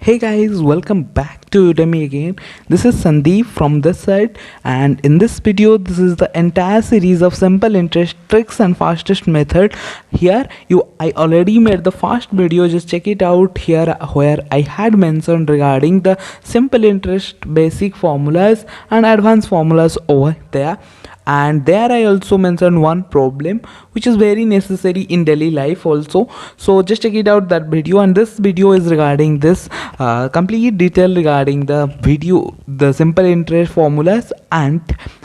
Hey guys, welcome back to Udemy again. This is Sandeep from this side, and in this video, this is the entire series of simple interest tricks and fastest method. Here, I already made the first video. Just check it out here, where I had mentioned regarding the simple interest basic formulas and advanced formulas over there. And there I also mentioned one problem which is very necessary in daily life also. So just check it out, that video. And this video is regarding this complete detail regarding the simple interest formulas and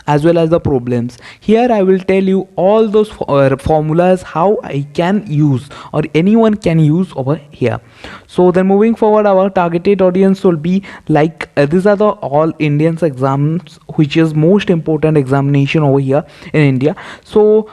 as well as the problems. Here I will tell you all those formulas how I can use or anyone can use over here. So then moving forward, our targeted audience will be like these are the all Indians exams, which is most important examination over here in India. So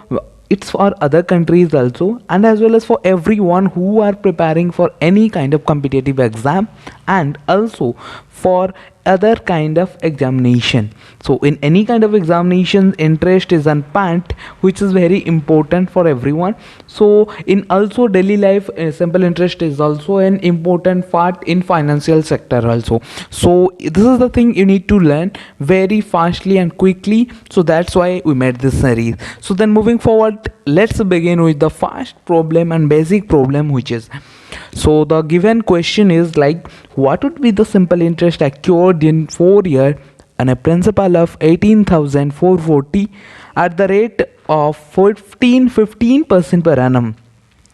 it's for other countries also, and as well as for everyone who are preparing for any kind of competitive exam, and also for other kind of examination. So in any kind of examination, interest is an part which is very important for everyone. So in also daily life, simple interest is also an important part in financial sector also. So this is the thing you need to learn very fastly and quickly. So that's why we made this series. So then moving forward, let's begin with the first problem and basic problem, which is, so the given question is like, what would be the simple interest accrued in 4 years and a principal of 18,440 at the rate of 15% per annum?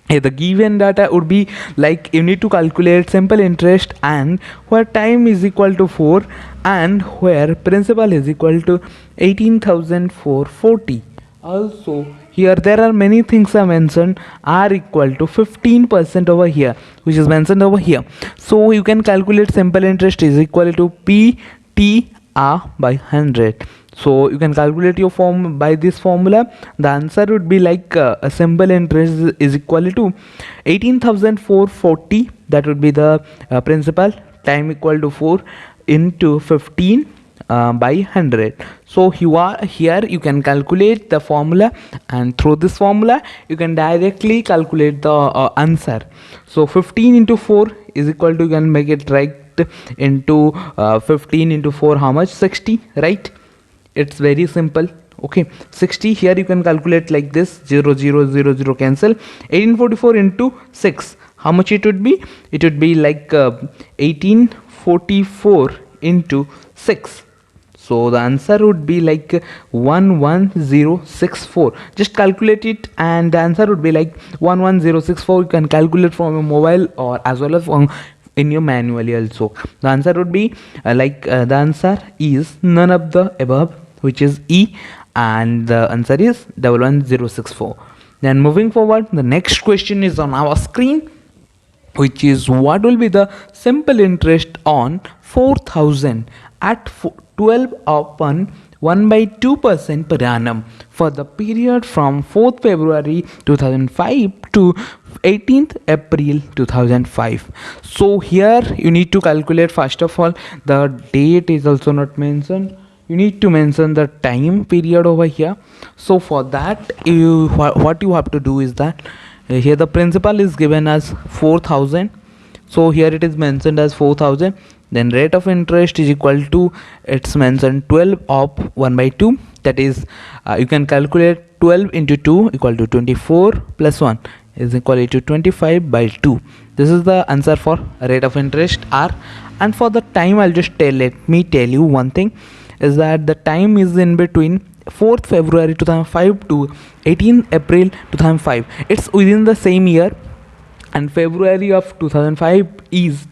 The given data would be like, you need to calculate simple interest and where time is equal to 4 and where principal is equal to 18,440. Also here there are many things I mentioned are equal to 15% over here, which is mentioned over here. So you can calculate simple interest is equal to PTR by 100. So you can calculate your form by this formula. The answer would be like a simple interest is equal to 18,440. That would be the principal, time equal to 4 into 15 by 100. So here you can calculate the formula, and through this formula you can directly calculate the answer. So 15 into 4 is equal to, you can make it right into 15 into 4, how much? 60, right? It's very simple. Okay, 60. Here you can calculate like this, 0 0 0 0 cancel. 1844 into 6, how much it would be? It would be like 1844 into 6. So the answer would be like 11064. Just calculate it, and the answer would be like 11064. You can calculate from your mobile or as well as from in your manually also. The answer would be the answer is none of the above, which is E, and the answer is 11064. Then moving forward, the next question is on our screen, which is, what will be the simple interest on 4,000 at 12 upon 1/2% per annum for the period from 4th February 2005 to 18th April 2005. So here you need to calculate, first of all, the date is also not mentioned. You need to mention the time period over here. So for that, what you have to do is that here the principal is given as 4,000. So here it is mentioned as 4,000. Then rate of interest is equal to, it's mentioned 12 of 1/2. That is you can calculate 12 into 2 equal to 24 plus 1 is equal to 25/2. This is the answer for rate of interest R. And for the time, let me tell you one thing, is that the time is in between 4th February 2005 to 18th April 2005. It's within the same year, and February of 2005 is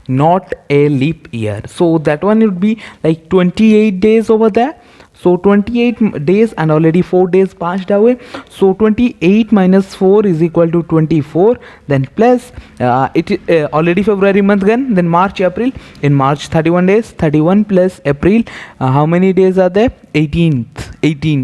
not a leap year, so that one would be like 28 days over there. So 28 days and already 4 days passed away. So 28 minus 4 is equal to 24. Then plus already February month gone. Then March, April. In March 31 days. 31 plus April. How many days are there? 18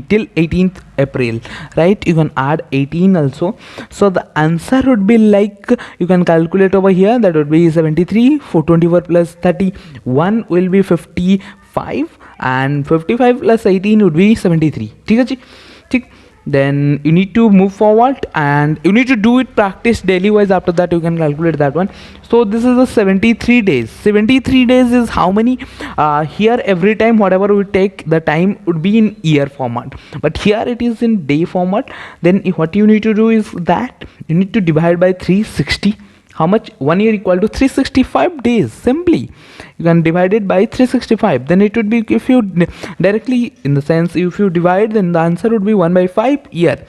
till 18th April, right? You can add 18 also. So the answer would be like, you can calculate over here, that would be 73. 424 plus 31 will be 55, and 55 plus 18 would be 73. ठीक है जी, ठीक. then you need to move forward and you need to do it practice daily wise. After that you can calculate that one. So this is the 73 days. 73 days is how many? Here every time whatever we take, the time would be in year format, but here it is in day format. Then what you need to do is that you need to divide by 360. How much? 1 year equal to 365 days. Simply you can divide it by 365. Then it would be, if you directly, in the sense, if you divide, then the answer would be 1 by 5 year.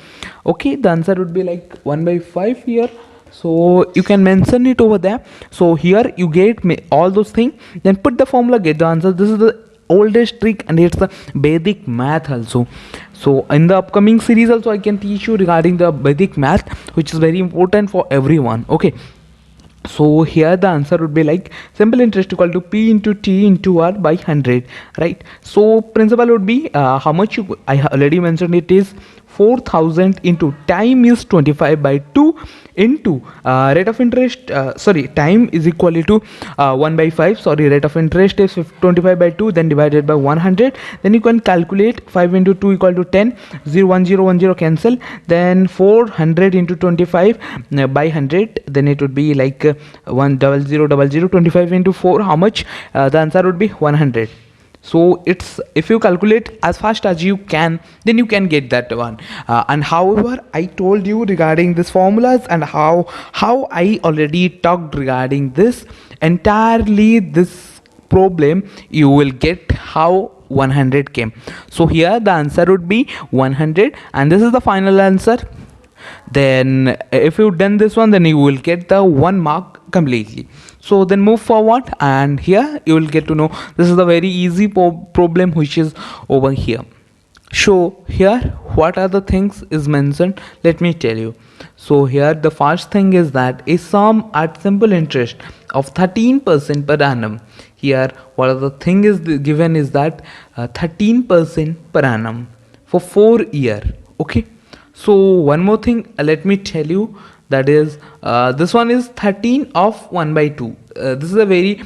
Okay, the answer would be like 1 by 5 year. So you can mention it over there. So here you get all those things, then put the formula, get the answer. This is the oldest trick and it's the Vedic math also. So in the upcoming series also I can teach you regarding the Vedic math, which is very important for everyone. Okay, so here the answer would be like simple interest equal to P into T into R by 100, right? So principal would be how much I already mentioned, it is 4000 into time is 25 by 2 into rate of interest, time is equal to 1 by 5, rate of interest is 25 by 2, then divided by 100. Then you can calculate 5 into 2 equal to 10, 0 1 0 1 0 cancel, then 400 into 25 by 100, then it would be like 1 0 0 0 0, 25 into 4, how much? The answer would be 100. So it's, if you calculate as fast as you can, then you can get that one. And however, I told you regarding this formulas and how I already talked regarding this entirely, this problem you will get how 100 came. So here the answer would be 100 and this is the final answer. Then if you've done this one, then you will get the 1 mark completely. So then move forward and here you will get to know this is the very easy problem which is over here. So here what are the things is mentioned, let me tell you. So here the first thing is that a sum at simple interest of 13% per annum. Here what are the thing is given is that 13% per annum for 4 year. Okay, so one more thing let me tell you, that is this one is 13 of 1 by 2. This is a very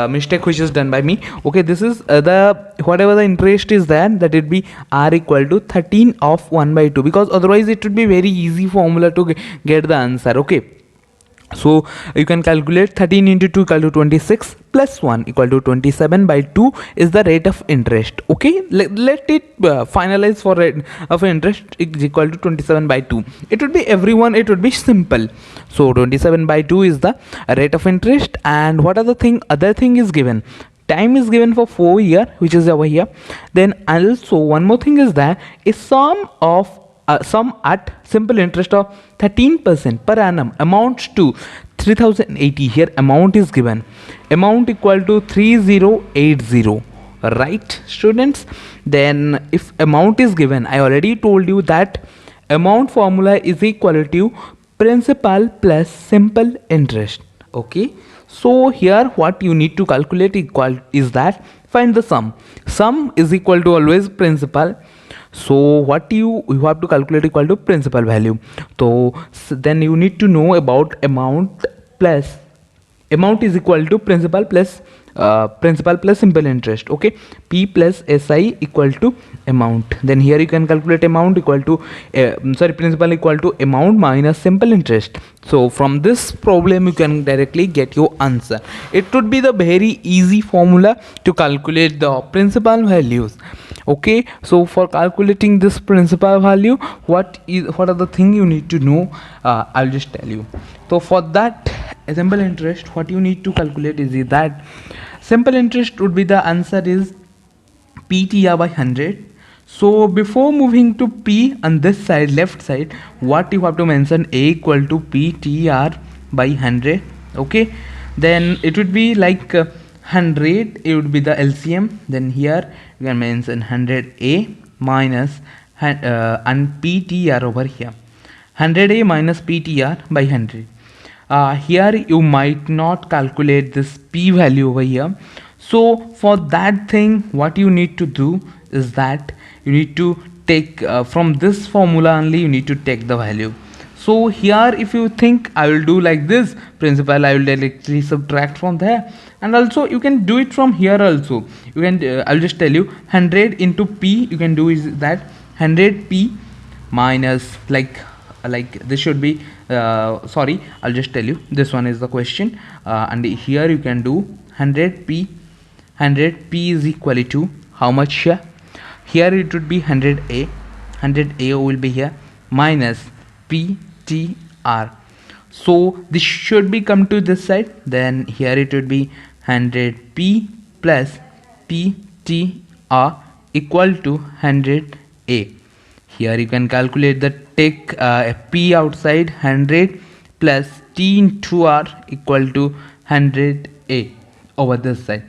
mistake which is done by me. Okay, this is the whatever the interest is there, that it be r equal to 13 of 1 by 2, because otherwise it would be very easy formula to get the answer. Okay, so you can calculate 13 into 2 equal to 26 plus 1 equal to 27 by 2 is the rate of interest. Okay, let it finalize for rate of interest is equal to 27 by 2. It would be everyone, it would be simple. So 27 by 2 is the rate of interest. And what are the thing, other thing is given, time is given for 4 year, which is over here. Then also one more thing is that a sum at simple interest of 13% per annum amounts to 3080. Here amount is given, amount equal to 3080, right students? Then if amount is given, I already told you that amount formula is equal to principal plus simple interest. Okay, so here what you need to calculate equal is that find the sum is equal to always principal. So what you have to calculate equal to principal value. So then you need to know about amount is equal to principal plus simple interest. Okay, P plus SI equal to amount. Then here you can calculate amount equal to principal equal to amount minus simple interest. So from this problem you can directly get your answer. It would be the very easy formula to calculate the principal values. Okay, so for calculating this principal value, what are the thing you need to know? I'll just tell you. So for that simple interest, what you need to calculate is that simple interest would be, the answer is PTR by 100. So before moving to P on this side, left side, what you have to mention, A equal to PTR by 100. Okay, then it would be like 100, it would be the LCM. Then here you can mention 100A minus and PTR over here, 100A minus PTR by 100. Here you might not calculate this P value over here. So for that thing, what you need to do is that you need to take from this formula only, you need to take the value. So here if you think I will do like this principal, I will directly subtract from there. And also you can do it from here also. You can I'll just tell you 100 into P, you can do is that 100 P minus like this should be sorry, I'll just tell you, this one is the question, and here you can do 100p. 100p is equal to how much here? Here it would be 100a. 100a will be here minus ptr. So this should be come to this side, then here it would be 100p plus ptr equal to 100a. Here you can calculate the take p outside, 100 plus t into r equal to 100a over this side.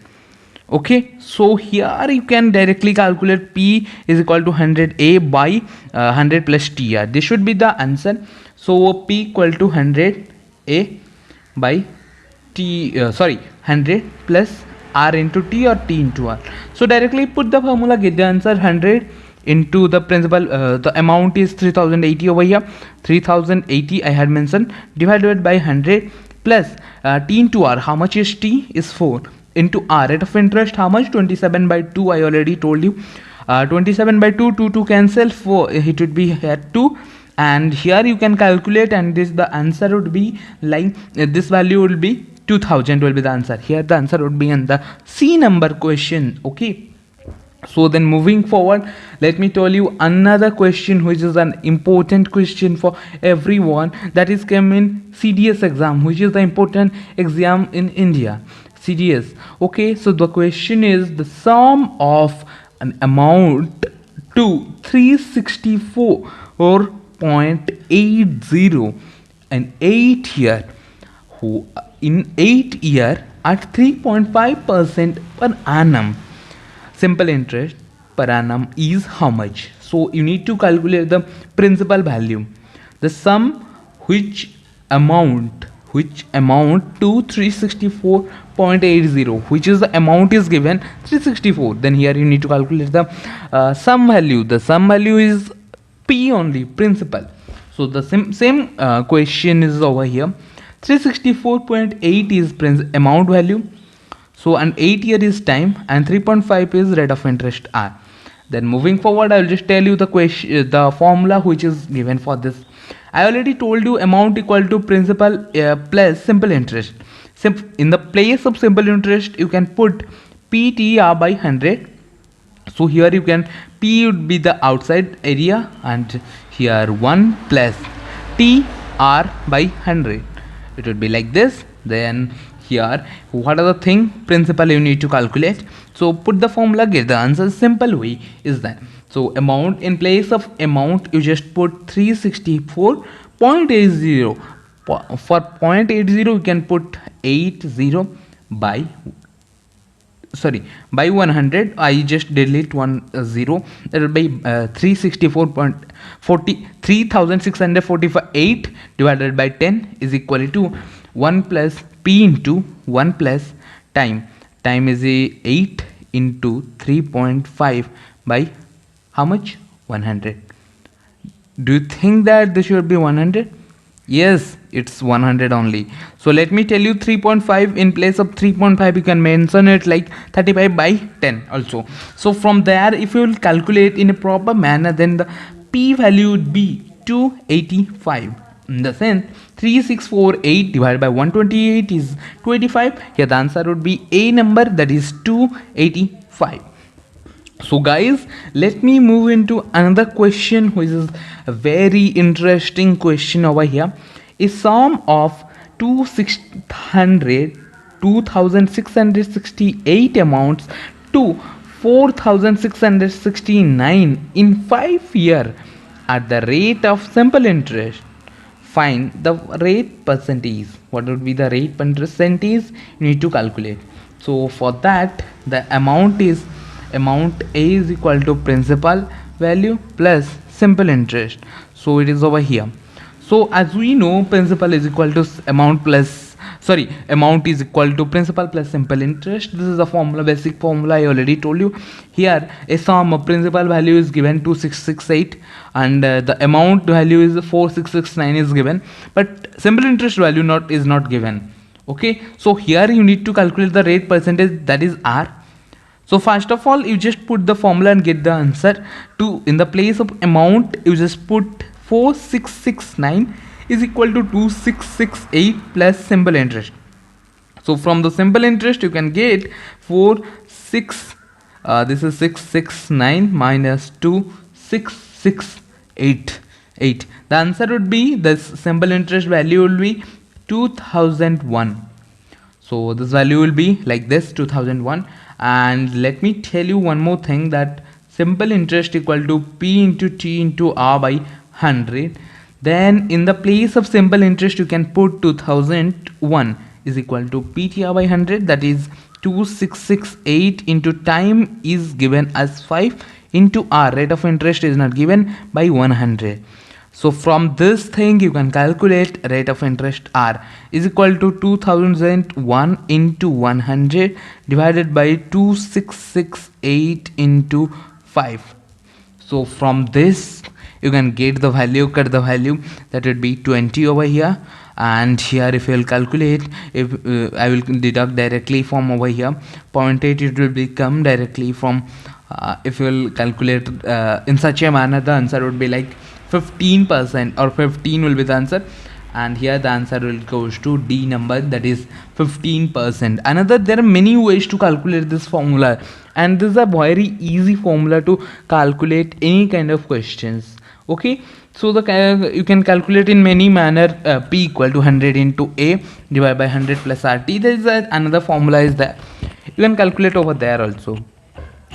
Okay, so here you can directly calculate p is equal to 100a by 100 plus tr. This should be the answer. So p equal to 100a by 100 plus r into t or t into r. So directly put the formula, get the answer. 100 into the principal, the amount is 3080 over here, 3080 I had mentioned, divided by 100 plus t into r. How much is t? Is 4 into r. Rate of interest how much? 27 by 2. I already told you. 27 by 2, 2 cancel, 4 it would be here 2, and here you can calculate, and this the answer would be like this value will be 2000 will be the answer. Here the answer would be in the C number question. Okay, so then moving forward, let me tell you another question which is an important question for everyone, that is came in CDS exam, which is the important exam in India, CDS. Okay, so the question is the sum of an amount to 364.80 in 8 year, who in 8 year at 3.5% per annum simple interest per annum is how much? So you need to calculate the principal value, the sum which amount to 364.80, which is the amount is given 364. Then here you need to calculate the sum value. The sum value is p only, principal. So the same question is over here. 364.8 is amount value. So and 8 year is time, and 3.5 is rate of interest r. Then moving forward, I will just tell you the question, the formula which is given for this. I already told you amount equal to principal plus simple interest. In the place of simple interest, you can put PTR by 100. So here you can, P would be the outside area, and here 1 plus TR by 100. It would be like this. Then here, what are the thing? Principal you need to calculate. So put the formula, get the answer. Simple way is that. So amount, in place of amount you just put 364.80. For 0.80 you can put 80 by 100. I just delete 10. That will be 3648 divided by 10 is equal to 1 plus p into 1 plus time is 8 into 3.5 by how much? 100. Do you think that this should be 100? Yes, it's 100 only. So let me tell you 3.5, in place of 3.5 you can mention it like 35 by 10 also. So from there, if you will calculate in a proper manner, then the p value would be 285. In the sense, 3648 divided by 128 is 25. Here the answer would be A number, that is 285. So guys, let me move into another question, which is a very interesting question over here. A sum of 2668 amounts to 4669 in 5 years at the rate of simple interest. Find the rate percentage. What would be the rate percentage? You need to calculate. So for that, the amount A is equal to principal value plus simple interest. So it is over here. So as we know, principal is equal to amount is equal to principal plus simple interest. This is the formula, basic formula I already told you. Here a sum of principal value is given 2668 and the amount value is 4669 is given, but simple interest value is not given. Okay, so here you need to calculate the rate percentage, that is R. So first of all, you just put the formula and get the answer. To in the place of amount, you just put 4669 is equal to 2668 plus simple interest. So from the simple interest, you can get this is 669 minus 2668. The answer would be, this simple interest value will be 2001. So this value will be like this, 2001. And let me tell you one more thing, that simple interest equal to P into T into R by 100. Then in the place of simple interest, you can put 2001 is equal to PTR by 100, that is 2668 into time is given as 5 into R, rate of interest is not given, by 100. So from this thing you can calculate rate of interest R is equal to 2001 into 100 divided by 2668 into 5. So from this you can get the value, cut the value, that would be 20 over here. And here if you will calculate, if I will deduct directly from over here 0.8, it will become directly from if you will calculate in such a manner, the answer would be like 15%, or 15 will be the answer, and here the answer will goes to D number, that is 15%. Another, there are many ways to calculate this formula, and this is a very easy formula to calculate any kind of questions. Okay, so the you can calculate in many manner. P equal to 100 into A divided by 100 plus RT. There is another formula is that you can calculate over there also.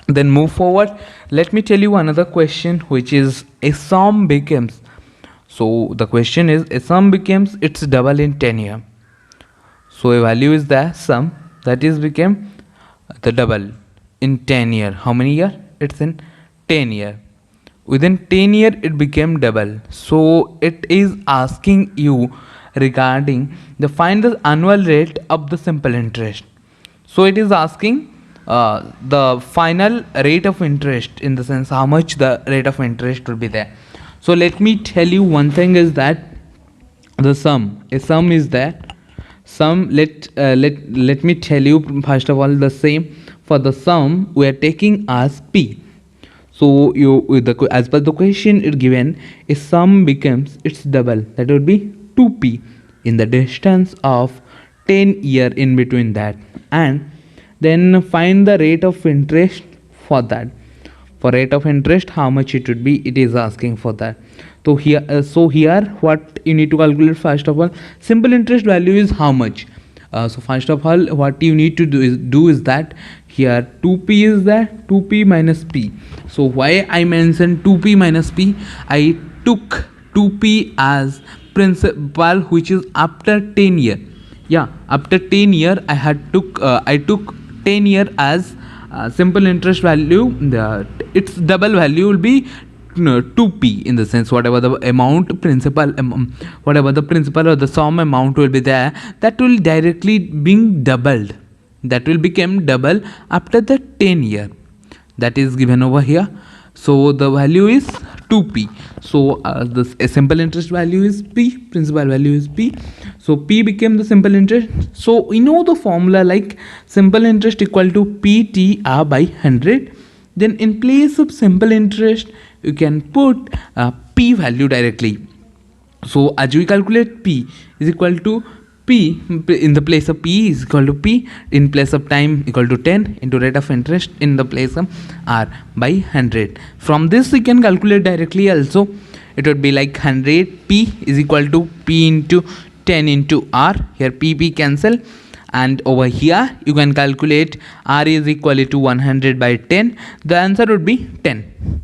Then move forward. Let me tell you another question, which is a sum becomes. So the question is, a sum becomes its double in 10 year. So a value is the sum that is became the double in 10 year. How many year? It's in 10 year. Within 10 year it became double. So it is asking you regarding the find the annual rate of the simple interest. So it is asking the final rate of interest, in the sense how much the rate of interest will be there. So let me tell you one thing is that the sum, a sum is there. Sum, let me tell you first of all the same. For the sum we are taking as P. So you with the as per the question it given, a sum becomes its double, that would be 2P in the distance of 10 year in between that, and then find the rate of interest for that. For rate of interest how much it would be, it is asking for that. So here what you need to calculate, first of all simple interest value is how much. So first of all what you need to do is that here 2P is that 2P minus P. So why I mentioned 2P minus P, I took 2P as principal which is after 10 year. Yeah, after 10 year I took 10 year as simple interest value. Its double value will be 2P, in the sense whatever the amount principal whatever the principal or the sum amount will be there, that will directly being doubled, that will become double after the 10 year, that is given over here. So the value is 2P. So a simple interest value is P, principal value is P. So P became the simple interest. So we know the formula like simple interest equal to PTR by 100. Then in place of simple interest you can put P value directly. So as we calculate P is equal to P, in the place of P is equal to P, in place of time equal to 10 into rate of interest in the place of R by 100. From this we can calculate directly also. It would be like 100 P is equal to P into 10 into R. Here P cancel, and over here you can calculate R is equal to 100 by 10. The answer would be 10.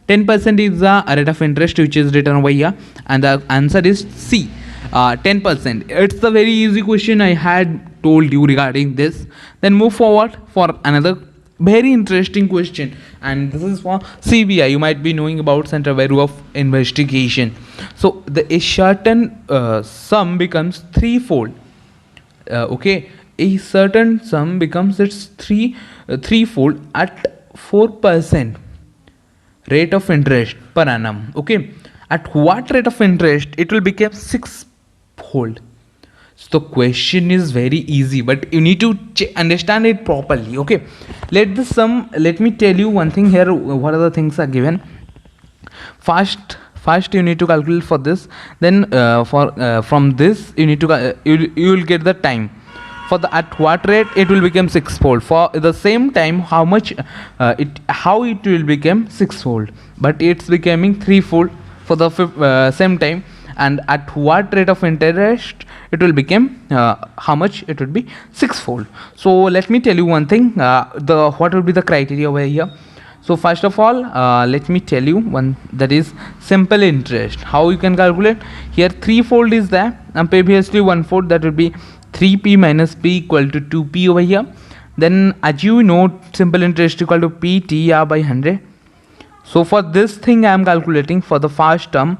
10% is the rate of interest which is written over here, and the answer is C. 10%. It's a very easy question I had told you regarding this. Then move forward for another very interesting question, and this is for CBI. You might be knowing about Central Bureau of Investigation. So a certain sum becomes threefold. Okay, a certain sum becomes its threefold at 4% rate of interest per annum. Okay, at what rate of interest it will become sixfold? So the question is very easy, but you need to understand it properly. Okay, let me tell you one thing here. What are the things are given? First you need to calculate for this. Then for from this you need to you will get the time. For the at what rate it will become sixfold. For the same time, how much how it will become sixfold, but it's becoming threefold for the same time. And at what rate of interest it will become how much it would be sixfold. So let me tell you one thing, the what will be the criteria over here. So first of all, let me tell you one, that is simple interest. How you can calculate here? Threefold is there, and previously one fold, that would be 3p minus p equal to 2p over here. Then as you know, simple interest equal to ptr by 100. So for this thing I am calculating for the first term.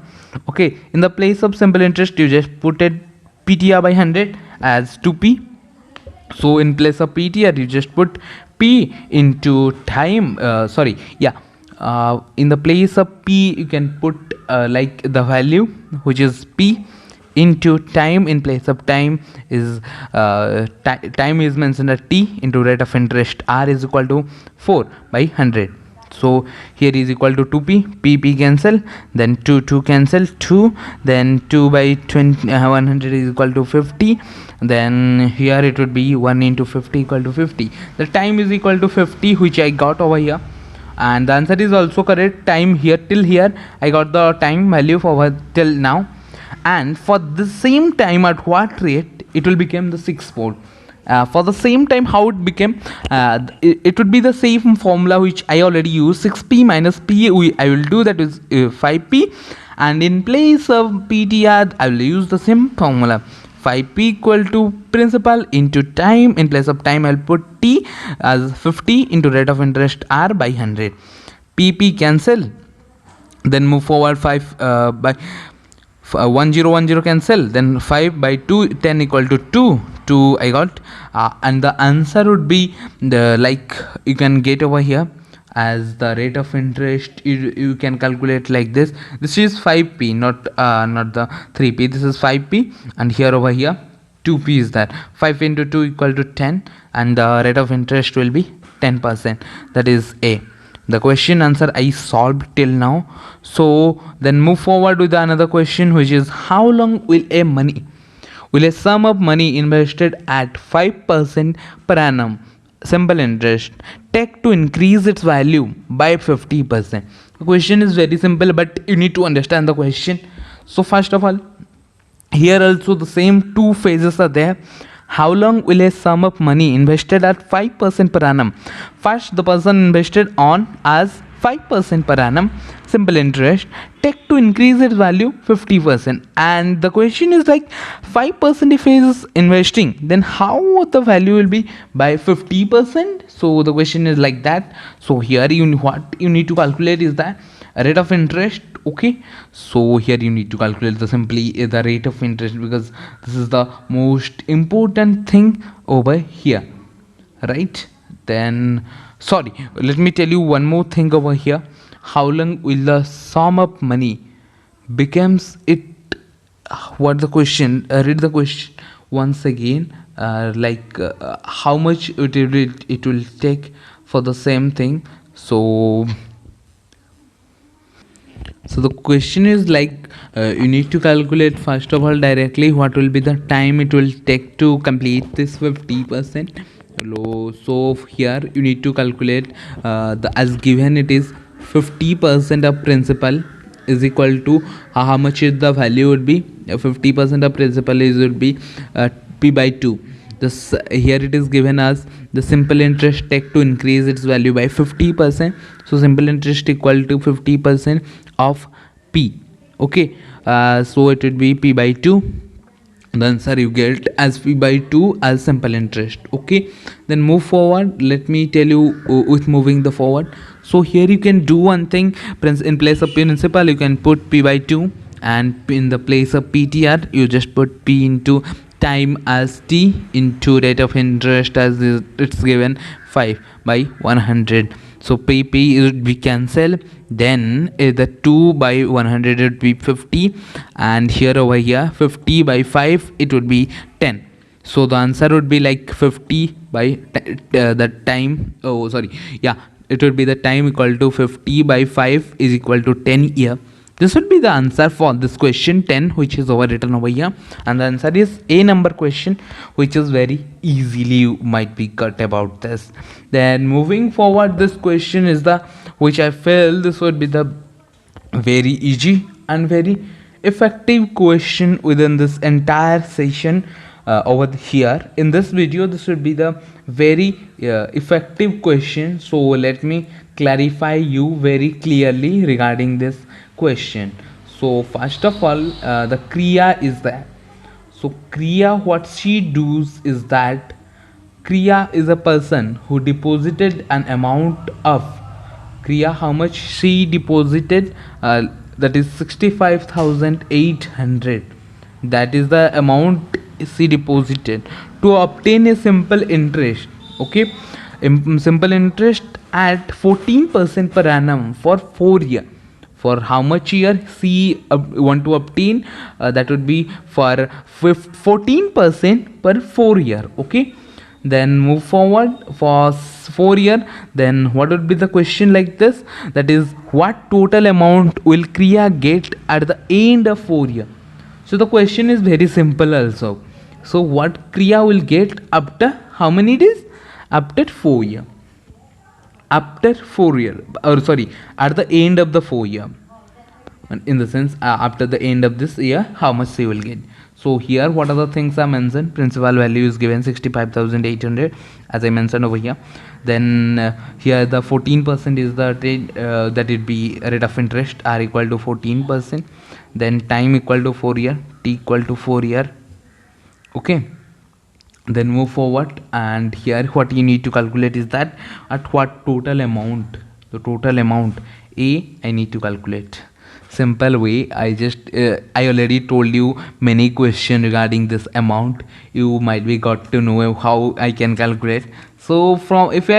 Okay, in the place of simple interest you just put it ptr by 100 as 2p. So in place of ptr you just put p into time, in the place of p you can put like the value which is p into time. In place of time is time is mentioned as t into rate of interest r is equal to 4 by 100. So here is equal to 2p, p cancel, then 2 cancel, 2, then 2 by 20 100 is equal to 50. Then here it would be 1 into 50 equal to 50. The time is equal to 50, which I got over here, and the answer is also correct. Time here till here I got the time value for till now. And for the same time, at what rate it will become the sixfold. For the same time, how it became, it would be the same formula which I already used. 6p minus p I will do, that is 5p, and in place of ptr I will use the same formula, 5p equal to principal into time. In place of time I will put t as 50 into rate of interest r by 100. pp cancel, then move forward 5 by 1010 cancel, then 5 by 2 10 equal to 2 I got, and the answer would be the, like you can get over here as the rate of interest. You can calculate like this. This is 5p, not the 3p. This is 5p, and here over here 2p is that. 5 into 2 equal to 10, and the rate of interest will be 10%. That is A. The question answer I solved till now. So then move forward with another question, which is how long will a sum of money invested at 5% per annum simple interest take to increase its value by 50%. The question is very simple, but you need to understand the question. So first of all, here also the same two phases are there. How long will a sum of money invested at 5% per annum? First, the person invested on as 5% per annum simple interest take to increase its value 50%. And the question is like 5% if he is investing, then how the value will be by 50%? So the question is like that. So here what you need to calculate is that rate of interest. Okay, so here you need to calculate the rate of interest, because this is the most important thing over here, right? Then sorry, let me tell you one more thing over here. How long will the sum of money becomes it? What the question? Read the question once again. How much it will take for the same thing. So the question is like you need to calculate first of all directly what will be the time it will take to complete this 50%. So here you need to calculate the as given it is 50% of principal is equal to how much is the value would be. 50% of principal is would be p by 2. This here it is given as the simple interest take to increase its value by 50%. So simple interest equal to 50% of p. Okay, so it would be p by 2. The answer you get as p by 2 as simple interest. Okay, then move forward. Let me tell you with moving the forward. So here you can do one thing. In place of principal you can put p by 2, and in the place of ptr you just put p into time as t into rate of interest as it's given 5 by 100. So pp would be cancel, then the 2 by 100 would be 50, and here over here 50 by 5 it would be 10. So the answer would be like 50 by the time, oh sorry, yeah, it would be the time equal to 50 by 5 is equal to 10 year. This would be the answer for this question 10, which is written over here, and the answer is a number question, which is very easily you might be cut about this. Then moving forward, this question is the which I feel this would be the very easy and very effective question within this entire session. Over here in this video, this would be the very effective question. So let me clarify you very clearly regarding this question. So first of all, the kriya is that. So kriya, what she does is that kriya is a person who deposited an amount of kriya, how much she deposited, that is 65,800. That is the amount she deposited to obtain a simple interest. Okay, simple interest at 14% per annum for 4 years. For how much year she want to obtain? That would be for 14% per 4 year. Okay, then move forward for 4 year. Then what would be the question like this? That is, what total amount will kriya get at the end of 4 year? So the question is very simple also. So what kriya will get after how many days? After 4 year. After 4 year, or sorry, at the end of the 4 year. In the sense, after the end of this year, how much she will get. So here, what are the things I mentioned? Principal value is given 65,800, as I mentioned over here. Then here the 14% is the rate, that it be rate of interest are equal to 14%. Then time equal to 4 year, t equal to 4 year. Okay, then move forward, and here what you need to calculate is that at what total amount, the total amount a I need to calculate. Simple way, I already told you many questions regarding this amount. You might be got to know how I can calculate. So from if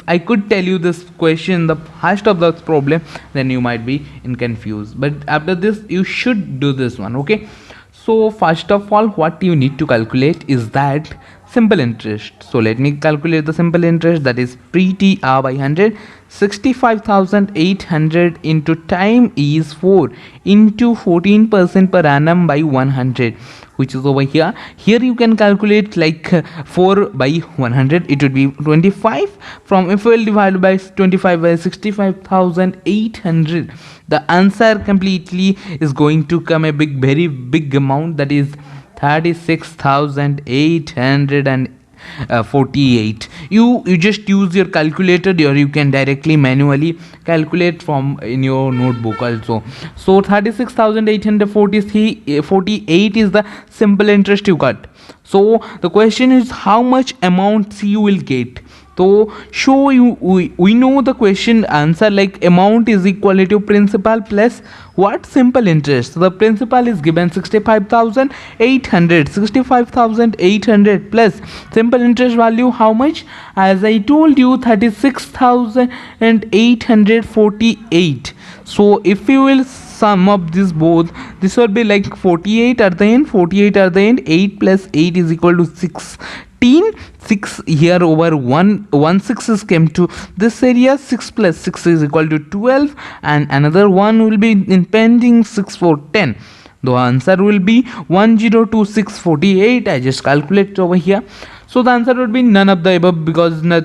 I could tell you this question, the first of the problem, then you might be in confused, but after this you should do this one. Okay, so first of all, what you need to calculate is that simple interest. So let me calculate the simple interest, that is pre-t r by 100. 65,800 into time is 4 into 14% per annum by 100, which is over here. Here you can calculate like 4 by 100, it would be 25. From if we will divide by 25 by 65,800, the answer completely is going to come a very big amount, that is 36,848. You just use your calculator, or you can directly manually calculate from in your notebook also. So 36,848 is the simple interest you got. So the question is how much amount you will get. So show you we know the question answer, like amount is equal to principal plus what? Simple interest. So the principal is given 65,800. 65,800 plus simple interest value how much? As I told you, 36,848. So if you will sum up this both, this will be like 48 at the end. 48 at the end. 8 plus 8 is equal to 16. 6 here over 1 6 is came to this area. 6 plus 6 is equal to 12, and another one will be in pending. 6 4 10. The answer will be 102648. I just calculate over here. So the answer would be none of the above, because A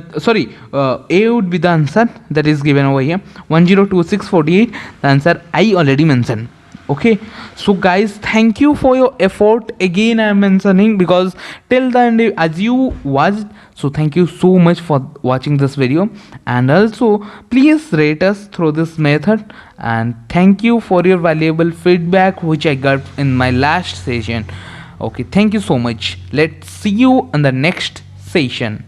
would be the answer that is given over here, 102648. The answer I already mentioned. Okay, so guys, thank you for your effort. Again I am mentioning, because till the end as you watched, so thank you so much for watching this video, and also please rate us through this method, and thank you for your valuable feedback which I got in my last session. Okay, thank you so much. Let's see you in the next session.